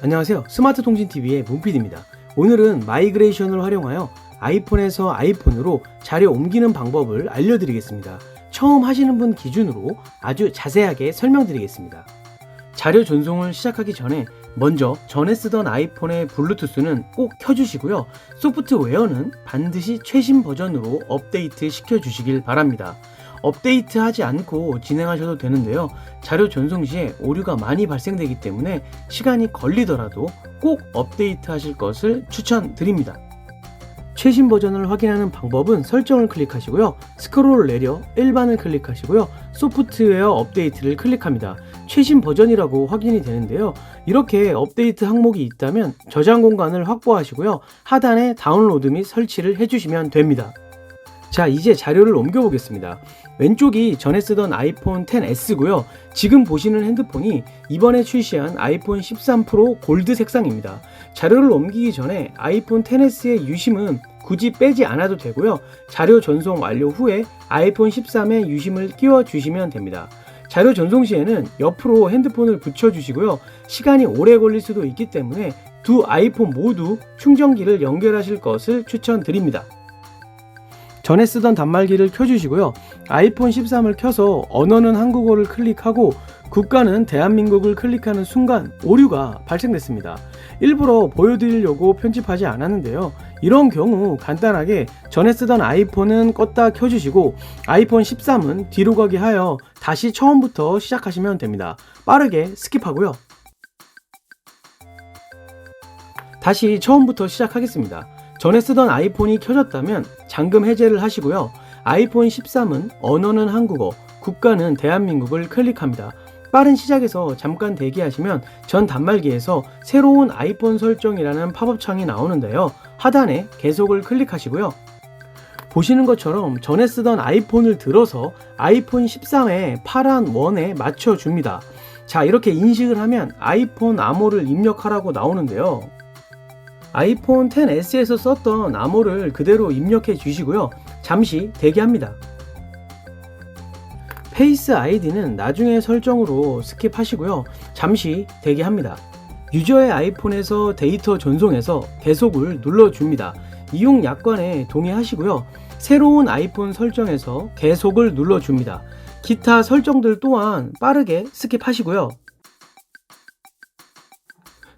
안녕하세요. 스마트통신TV의 문PD입니다. 오늘은 마이그레이션을 활용하여 아이폰에서 아이폰으로 자료 옮기는 방법을 알려드리겠습니다. 처음 하시는 분 기준으로 아주 자세하게 설명드리겠습니다. 자료 전송을 시작하기 전에 먼저 전에 쓰던 아이폰의 블루투스는 꼭 켜주시고요. 소프트웨어는 반드시 최신 버전으로 업데이트 시켜주시길 바랍니다. 업데이트 하지 않고 진행하셔도 되는데요. 자료 전송 시에 오류가 많이 발생되기 때문에 시간이 걸리더라도 꼭 업데이트 하실 것을 추천드립니다. 최신 버전을 확인하는 방법은 설정을 클릭하시고요. 스크롤을 내려 일반을 클릭하시고요. 소프트웨어 업데이트를 클릭합니다. 최신 버전이라고 확인이 되는데요. 이렇게 업데이트 항목이 있다면 저장 공간을 확보하시고요. 하단에 다운로드 및 설치를 해주시면 됩니다. 자, 이제 자료를 옮겨 보겠습니다. 왼쪽이 전에 쓰던 아이폰 XS고요. 지금 보시는 핸드폰이 이번에 출시한 아이폰 13 프로 골드 색상입니다. 자료를 옮기기 전에 아이폰 XS의 유심은 굳이 빼지 않아도 되고요. 자료 전송 완료 후에 아이폰 13의 유심을 끼워 주시면 됩니다. 자료 전송 시에는 옆으로 핸드폰을 붙여 주시고요. 시간이 오래 걸릴 수도 있기 때문에 두 아이폰 모두 충전기를 연결하실 것을 추천드립니다. 전에 쓰던 단말기를 켜주시고요. 아이폰 13을 켜서 언어는 한국어를 클릭하고 국가는 대한민국을 클릭하는 순간 오류가 발생됐습니다. 일부러 보여드리려고 편집하지 않았는데요. 이런 경우 간단하게 전에 쓰던 아이폰은 껐다 켜주시고 아이폰 13은 뒤로 가게 하여 다시 처음부터 시작하시면 됩니다. 빠르게 스킵하고요. 다시 처음부터 시작하겠습니다. 전에 쓰던 아이폰이 켜졌다면 잠금 해제를 하시고요. 아이폰 13은 언어는 한국어, 국가는 대한민국을 클릭합니다. 빠른 시작에서 잠깐 대기하시면 전 단말기에서 새로운 아이폰 설정이라는 팝업 창이 나오는데요. 하단에 계속을 클릭하시고요. 보시는 것처럼 전에 쓰던 아이폰을 들어서 아이폰 13의 파란 원에 맞춰줍니다. 자, 이렇게 인식을 하면 아이폰 암호를 입력하라고 나오는데요. 아이폰 XS에서 썼던 암호를 그대로 입력해 주시고요. 잠시 대기합니다. 페이스 아이디는 나중에 설정으로 스킵하시고요. 잠시 대기합니다. 유저의 아이폰에서 데이터 전송해서 계속을 눌러줍니다. 이용 약관에 동의하시고요. 새로운 아이폰 설정에서 계속을 눌러줍니다. 기타 설정들 또한 빠르게 스킵하시고요.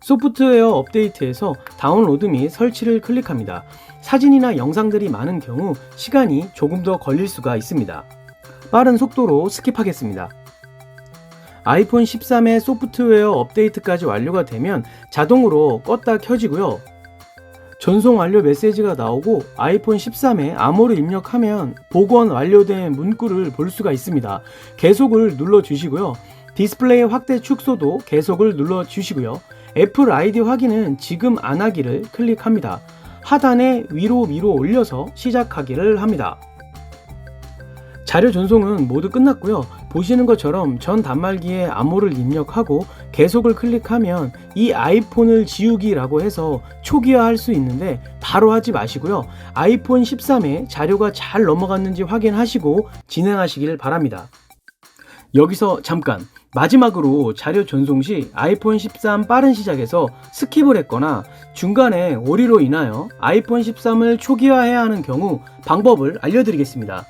소프트웨어 업데이트에서 다운로드 및 설치를 클릭합니다. 사진이나 영상들이 많은 경우 시간이 조금 더 걸릴 수가 있습니다. 빠른 속도로 스킵하겠습니다. 아이폰 13의 소프트웨어 업데이트까지 완료가 되면 자동으로 껐다 켜지고요. 전송 완료 메시지가 나오고 아이폰 13에 암호를 입력하면 복원 완료된 문구를 볼 수가 있습니다. 계속을 눌러주시고요. 디스플레이 확대 축소도 계속을 눌러주시고요. 애플 아이디 확인은 지금 안 하기를 클릭합니다. 하단에 위로 올려서 시작하기를 합니다. 자료 전송은 모두 끝났고요. 보시는 것처럼 전 단말기에 암호를 입력하고 계속을 클릭하면 이 아이폰을 지우기라고 해서 초기화할 수 있는데 바로 하지 마시고요. 아이폰 13에 자료가 잘 넘어갔는지 확인하시고 진행하시길 바랍니다. 여기서 잠깐! 마지막으로 자료 전송 시 아이폰 13 빠른 시작에서 스킵을 했거나 중간에 오류로 인하여 아이폰 13을 초기화해야 하는 경우 방법을 알려드리겠습니다.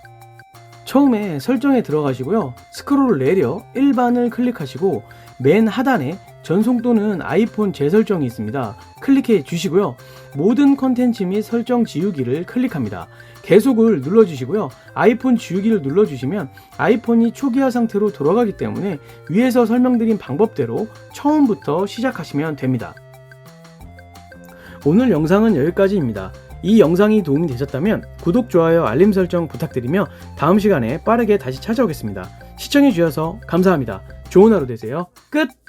처음에 설정에 들어가시고요. 스크롤을 내려 일반을 클릭하시고 맨 하단에 전송 또는 아이폰 재설정이 있습니다. 클릭해 주시고요. 모든 컨텐츠 및 설정 지우기를 클릭합니다. 계속을 눌러주시고요. 아이폰 지우기를 눌러주시면 아이폰이 초기화 상태로 돌아가기 때문에 위에서 설명드린 방법대로 처음부터 시작하시면 됩니다. 오늘 영상은 여기까지입니다. 이 영상이 도움이 되셨다면 구독, 좋아요, 알림 설정 부탁드리며 다음 시간에 빠르게 다시 찾아오겠습니다. 시청해주셔서 감사합니다. 좋은 하루 되세요. 끝!